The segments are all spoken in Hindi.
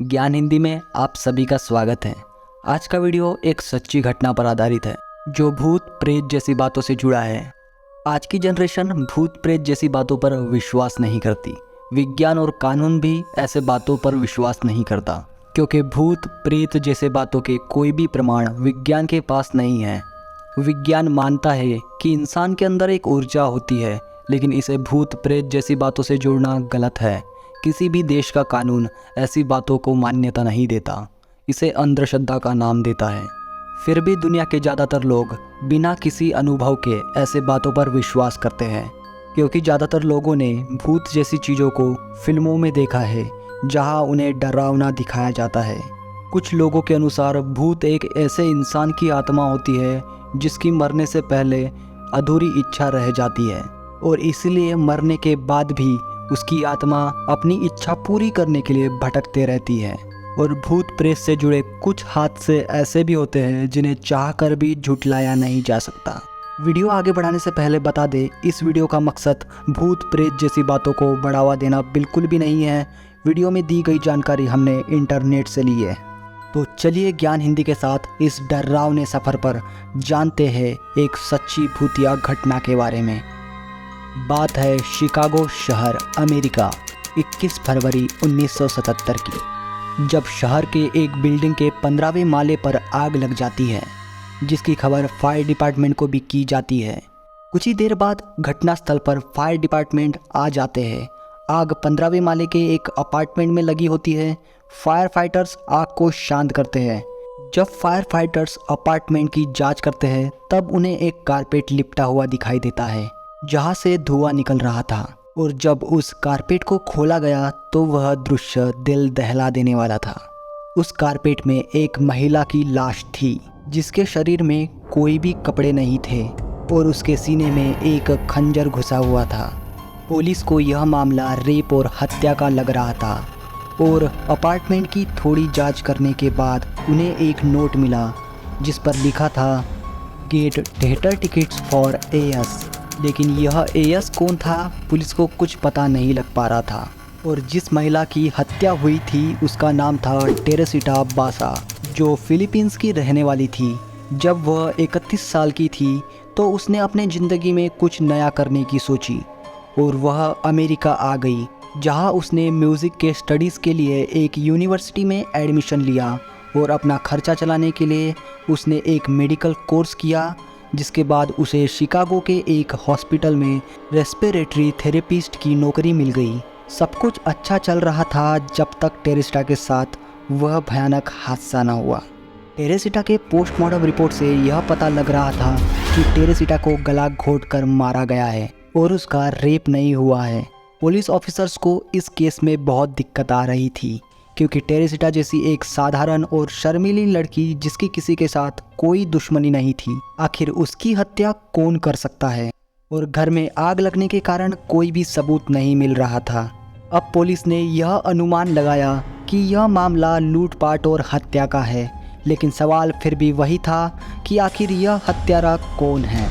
ज्ञान हिंदी में आप सभी का स्वागत है। आज का वीडियो एक सच्ची घटना पर आधारित है जो भूत प्रेत जैसी बातों से जुड़ा है। आज की जनरेशन भूत प्रेत जैसी बातों पर विश्वास नहीं करती। विज्ञान और कानून भी ऐसे बातों पर विश्वास नहीं करता, क्योंकि भूत प्रेत जैसे बातों के कोई भी प्रमाण विज्ञान के पास नहीं है। विज्ञान मानता है कि इंसान के अंदर एक ऊर्जा होती है, लेकिन इसे भूत प्रेत जैसी बातों से जोड़ना गलत है। किसी भी देश का कानून ऐसी बातों को मान्यता नहीं देता, इसे अंधश्रद्धा का नाम देता है। फिर भी दुनिया के ज़्यादातर लोग बिना किसी अनुभव के ऐसे बातों पर विश्वास करते हैं, क्योंकि ज़्यादातर लोगों ने भूत जैसी चीज़ों को फिल्मों में देखा है जहां उन्हें डरावना दिखाया जाता है। कुछ लोगों के अनुसार भूत एक ऐसे इंसान की आत्मा होती है जिसकी मरने से पहले अधूरी इच्छा रह जाती है, और इसलिए मरने के बाद भी उसकी आत्मा अपनी इच्छा पूरी करने के लिए भटकते रहती है। और भूत प्रेत से जुड़े कुछ हादसे ऐसे भी होते हैं जिन्हें चाहकर भी झुठलाया नहीं जा सकता। वीडियो आगे बढ़ाने से पहले बता दें, इस वीडियो का मकसद भूत प्रेत जैसी बातों को बढ़ावा देना बिल्कुल भी नहीं है। वीडियो में दी गई जानकारी हमने इंटरनेट से ली है। तो चलिए ज्ञान हिंदी के साथ इस डरावने सफ़र पर जानते हैं एक सच्ची भूतिया घटना के बारे में। बात है शिकागो शहर, अमेरिका, 21 फरवरी 1977 की, जब शहर के एक बिल्डिंग के 15वें माले पर आग लग जाती है, जिसकी खबर फायर डिपार्टमेंट को भी की जाती है। कुछ ही देर बाद घटनास्थल पर फायर डिपार्टमेंट आ जाते हैं। आग 15वें माले के एक अपार्टमेंट में लगी होती है। फायर फाइटर्स आग को शांत करते हैं। जब फायर फाइटर्स अपार्टमेंट की जांच करते हैं, तब उन्हें एक कारपेट लिपटा हुआ दिखाई देता है जहां से धुआं निकल रहा था। और जब उस कारपेट को खोला गया तो वह दृश्य दिल दहला देने वाला था। उस कारपेट में एक महिला की लाश थी जिसके शरीर में कोई भी कपड़े नहीं थे और उसके सीने में एक खंजर घुसा हुआ था। पुलिस को यह मामला रेप और हत्या का लग रहा था, और अपार्टमेंट की थोड़ी जांच करने के बाद उन्हें एक नोट मिला जिस पर लिखा था get theatre tickets for AS. लेकिन यह एएस कौन था, पुलिस को कुछ पता नहीं लग पा रहा था। और जिस महिला की हत्या हुई थी उसका नाम था टेरेसिटा बासा, जो फिलीपींस की रहने वाली थी। जब वह 31 साल की थी तो उसने अपने ज़िंदगी में कुछ नया करने की सोची और वह अमेरिका आ गई, जहां उसने म्यूज़िक के स्टडीज़ के लिए एक यूनिवर्सिटी में एडमिशन लिया और अपना खर्चा चलाने के लिए उसने एक मेडिकल कोर्स किया, जिसके बाद उसे शिकागो के एक हॉस्पिटल में रेस्पिरेटरी थेरेपिस्ट की नौकरी मिल गई। सब कुछ अच्छा चल रहा था जब तक टेरेसिटा के साथ वह भयानक हादसा न हुआ। टेरेसिटा के पोस्टमार्टम रिपोर्ट से यह पता लग रहा था कि टेरेसिटा को गला घोंटकर मारा गया है और उसका रेप नहीं हुआ है। पुलिस ऑफिसर्स को इस केस में बहुत दिक्कत आ रही थी, क्योंकि टेरेसिटा जैसी एक साधारण और शर्मीली लड़की जिसकी किसी के साथ कोई दुश्मनी नहीं थी, आखिर उसकी हत्या कौन कर सकता है। और घर में आग लगने के कारण कोई भी सबूत नहीं मिल रहा था। अब पुलिस ने यह अनुमान लगाया कि यह मामला लूटपाट और हत्या का है, लेकिन सवाल फिर भी वही था कि आखिर यह हत्यारा कौन है।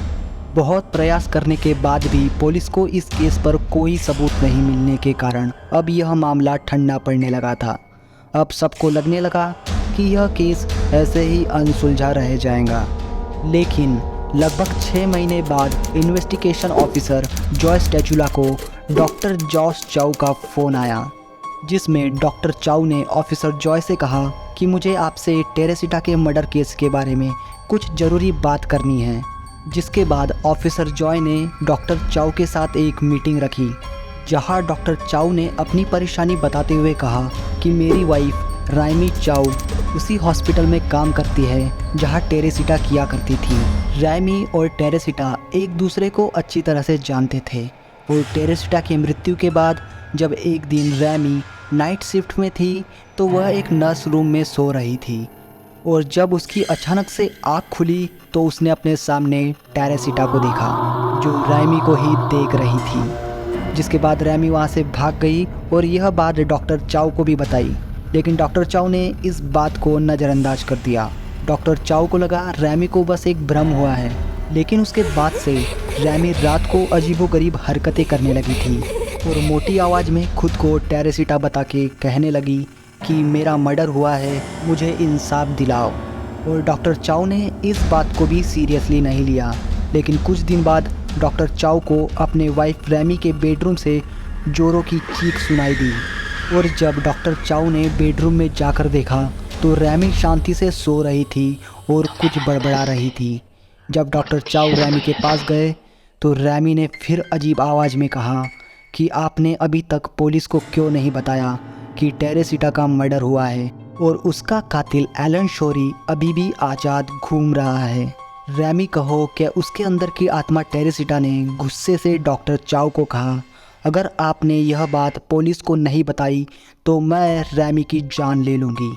बहुत प्रयास करने के बाद भी पुलिस को इस केस पर कोई सबूत नहीं मिलने के कारण अब यह मामला ठंडा पड़ने लगा था। अब सबको लगने लगा कि यह केस ऐसे ही अनसुलझा रह जाएगा। लेकिन लगभग 6 महीने बाद इन्वेस्टिगेशन ऑफिसर जॉयस टेचुला को डॉक्टर जॉस चाउ का फ़ोन आया, जिसमें डॉक्टर चाउ ने ऑफिसर जॉय से कहा कि मुझे आपसे टेरेसिटा के मर्डर केस के बारे में कुछ ज़रूरी बात करनी है। जिसके बाद ऑफिसर जॉय ने डॉक्टर चाउ के साथ एक मीटिंग रखी, जहां डॉक्टर चाउ ने अपनी परेशानी बताते हुए कहा कि मेरी वाइफ राइमी चाउ उसी हॉस्पिटल में काम करती है जहां टेरेसिटा किया करती थी। राइमी और टेरेसिटा एक दूसरे को अच्छी तरह से जानते थे, और टेरेसिटा की मृत्यु के बाद जब एक दिन राइमी नाइट शिफ्ट में थी तो वह एक नर्स रूम में सो रही थी, और जब उसकी अचानक से आँख खुली तो उसने अपने सामने टेरेसिटा को देखा, जो राइमी को ही देख रही थी। जिसके बाद रैमी वहाँ से भाग गई और यह बात डॉक्टर चाउ को भी बताई, लेकिन डॉक्टर चाउ ने इस बात को नज़रअंदाज कर दिया। डॉक्टर चाउ को लगा रैमी को बस एक भ्रम हुआ है, लेकिन उसके बाद से रैमी रात को अजीबोगरीब हरकतें करने लगी थी और मोटी आवाज़ में खुद को टेरेसिटा बता के कहने लगी, कि मेरा मर्डर हुआ है, मुझे इंसाफ दिलाओ। और डॉक्टर चाउ ने इस बात को भी सीरियसली नहीं लिया। लेकिन कुछ दिन बाद डॉक्टर चाउ को अपने वाइफ रैमी के बेडरूम से जोरों की चीख सुनाई दी। और जब डॉक्टर चाउ ने बेडरूम में जाकर देखा तो रैमी शांति से सो रही थी और कुछ बड़बड़ा रही थी। जब डॉक्टर चाउ रैमी के पास गए तो रैमी ने फिर अजीब आवाज़ में कहा कि आपने अभी तक पुलिस को क्यों नहीं बताया कि टेरेसिटा का मर्डर हुआ है और उसका कातिल एलन शोरी अभी भी आज़ाद घूम रहा है। रैमी कहो कि उसके अंदर की आत्मा टेरेसिटा ने गुस्से से डॉक्टर चाउ को कहा, अगर आपने यह बात पुलिस को नहीं बताई तो मैं रैमी की जान ले लूँगी।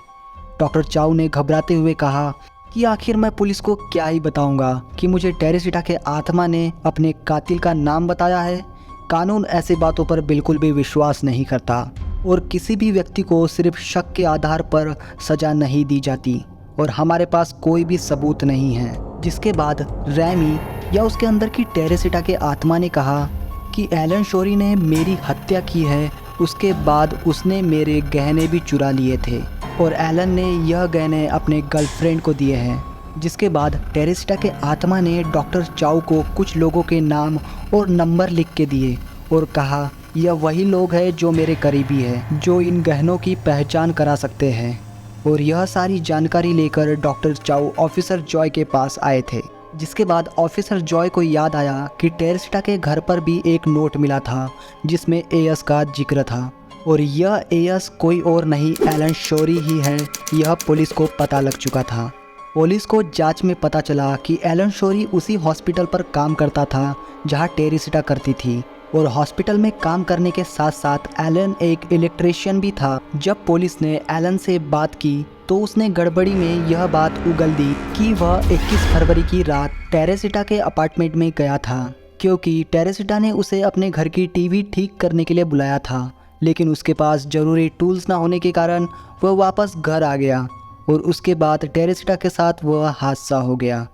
डॉक्टर चाउ ने घबराते हुए कहा कि आखिर मैं पुलिस को क्या ही बताऊंगा कि मुझे टेरेसिटा के आत्मा ने अपने कातिल का नाम बताया है। कानून ऐसे बातों पर बिल्कुल भी विश्वास नहीं करता और किसी भी व्यक्ति को सिर्फ शक के आधार पर सज़ा नहीं दी जाती और हमारे पास कोई भी सबूत नहीं है। जिसके बाद रैमी या उसके अंदर की टेरेसिटा के आत्मा ने कहा कि एलन शोरी ने मेरी हत्या की है, उसके बाद उसने मेरे गहने भी चुरा लिए थे और एलन ने यह गहने अपने गर्लफ्रेंड को दिए हैं। जिसके बाद टेरेसिटा के आत्मा ने डॉक्टर चाउ को कुछ लोगों के नाम और नंबर लिख के दिए और कहा यह वही लोग हैं जो मेरे करीबी है, जो इन गहनों की पहचान करा सकते हैं। और यह सारी जानकारी लेकर डॉक्टर चाउ ऑफिसर जॉय के पास आए थे। जिसके बाद ऑफिसर जॉय को याद आया कि टेरेसिटा के घर पर भी एक नोट मिला था जिसमें एयस का जिक्र था और यह एयस कोई और नहीं एलन शोरी ही है। यह पुलिस को पता लग चुका था। पुलिस को जांच में पता चला कि एलन शोरी उसी हॉस्पिटल पर काम करता था जहां टेरेसिटा करती थी और हॉस्पिटल में काम करने के साथ साथ एलन एक इलेक्ट्रीशियन भी था। जब पुलिस ने एलन से बात की तो उसने गड़बड़ी में यह बात उगल दी कि वह 21 फरवरी की रात टेरेसिटा के अपार्टमेंट में गया था क्योंकि टेरेसिटा ने उसे अपने घर की टीवी ठीक करने के लिए बुलाया था, लेकिन उसके पास ज़रूरी टूल्स ना होने के कारण वह वापस घर आ गया और उसके बाद टेरेसिटा के साथ वह हादसा हो गया।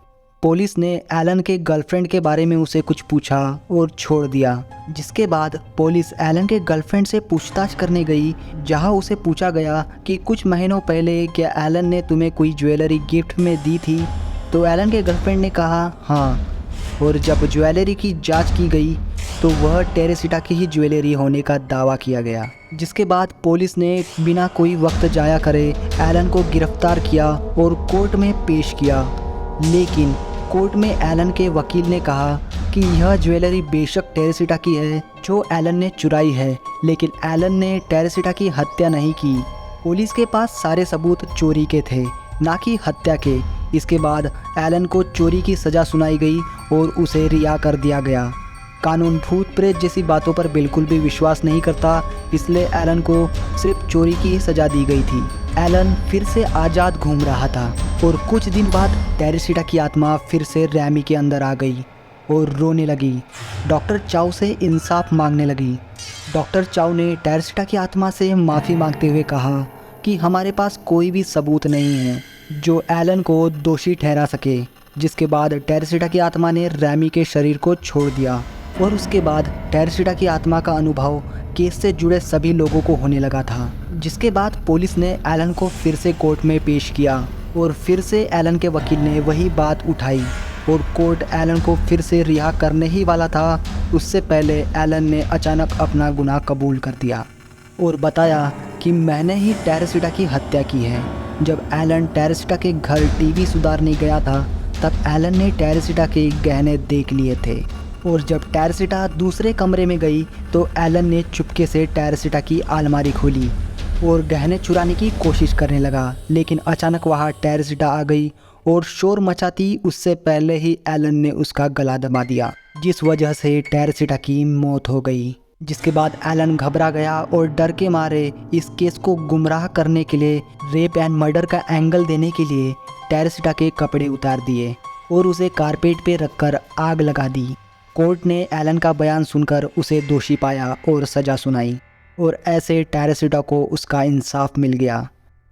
पुलिस ने एलन के गर्लफ्रेंड के बारे में उसे कुछ पूछा और छोड़ दिया। जिसके बाद पुलिस एलन के गर्लफ्रेंड से पूछताछ करने गई, जहां उसे पूछा गया कि कुछ महीनों पहले क्या एलन ने तुम्हें कोई ज्वेलरी गिफ्ट में दी थी। तो एलन के गर्लफ्रेंड ने कहा हाँ, और जब ज्वेलरी की जांच की गई तो वह टेरेसिटा की ही ज्वेलरी होने का दावा किया गया। जिसके बाद पुलिस ने बिना कोई वक्त जाया करे एलन को गिरफ्तार किया और कोर्ट में पेश किया। लेकिन कोर्ट में एलन के वकील ने कहा कि यह ज्वेलरी बेशक टेरेसिटा की है जो एलन ने चुराई है, लेकिन एलन ने टेरेसिटा की हत्या नहीं की। पुलिस के पास सारे सबूत चोरी के थे, ना कि हत्या के। इसके बाद एलन को चोरी की सज़ा सुनाई गई और उसे रिहा कर दिया गया। कानून भूत प्रेत जैसी बातों पर बिल्कुल भी विश्वास नहीं करता, इसलिए एलन को सिर्फ चोरी की ही सज़ा दी गई थी। एलन फिर से आज़ाद घूम रहा था और कुछ दिन बाद टेरेसिटा की आत्मा फिर से रैमी के अंदर आ गई और रोने लगी। डॉक्टर चाउ से इंसाफ मांगने लगी। डॉक्टर चाउ ने टेरेसिटा की आत्मा से माफ़ी मांगते हुए कहा कि हमारे पास कोई भी सबूत नहीं है जो एलन को दोषी ठहरा सके। जिसके बाद टेरेसिटा की आत्मा ने रैमी के शरीर को छोड़ दिया और उसके बाद टेरेसिटा की आत्मा का अनुभव केस से जुड़े सभी लोगों को होने लगा था। जिसके बाद पुलिस ने एलन को फिर से कोर्ट में पेश किया और फिर से एलन के वकील ने वही बात उठाई और कोर्ट एलन को फिर से रिहा करने ही वाला था। उससे पहले एलन ने अचानक अपना गुनाह कबूल कर दिया और बताया कि मैंने ही टेरेसिटा की हत्या की है। जब एलन टेरेसिटा के घर टीवी सुधारने गया था तब एलन ने टेरेसिटा के गहने देख लिए थे और जब टेरेसिटा दूसरे कमरे में गई तो एलन ने चुपके से टेरेसिटा की अलमारी खोली और गहने चुराने की कोशिश करने लगा। लेकिन अचानक वहाँ टेरेसिटा आ गई और शोर मचाती उससे पहले ही एलन ने उसका गला दबा दिया, जिस वजह से टेरेसिटा की मौत हो गई। जिसके बाद एलन घबरा गया और डर के मारे इस केस को गुमराह करने के लिए रेप एंड मर्डर का एंगल देने के लिए टेरेसिटा के कपड़े उतार दिए और उसे कारपेट पे रखकर आग लगा दी। कोर्ट ने एलन का बयान सुनकर उसे दोषी पाया और सज़ा सुनाई और ऐसे टेरेसिटा को उसका इंसाफ मिल गया।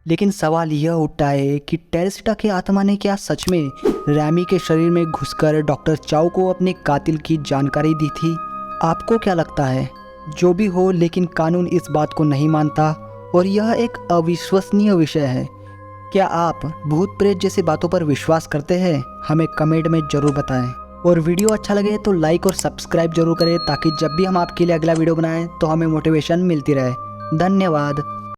लेकिन सवाल यह उठता है कि टेरेसिटा की आत्मा ने क्या सच में रैमी के शरीर में घुसकर डॉक्टर चाउ को अपने कातिल की जानकारी दी थी? आपको क्या लगता है? जो भी हो, लेकिन कानून इस बात को नहीं मानता और यह एक अविश्वसनीय विषय है। क्या आप भूत प्रेत जैसी बातों पर विश्वास करते हैं? हमें कमेंट में ज़रूर बताएं। और वीडियो अच्छा लगे तो लाइक और सब्सक्राइब जरूर करें, ताकि जब भी हम आपके लिए अगला वीडियो बनाएं तो हमें मोटिवेशन मिलती रहे। धन्यवाद।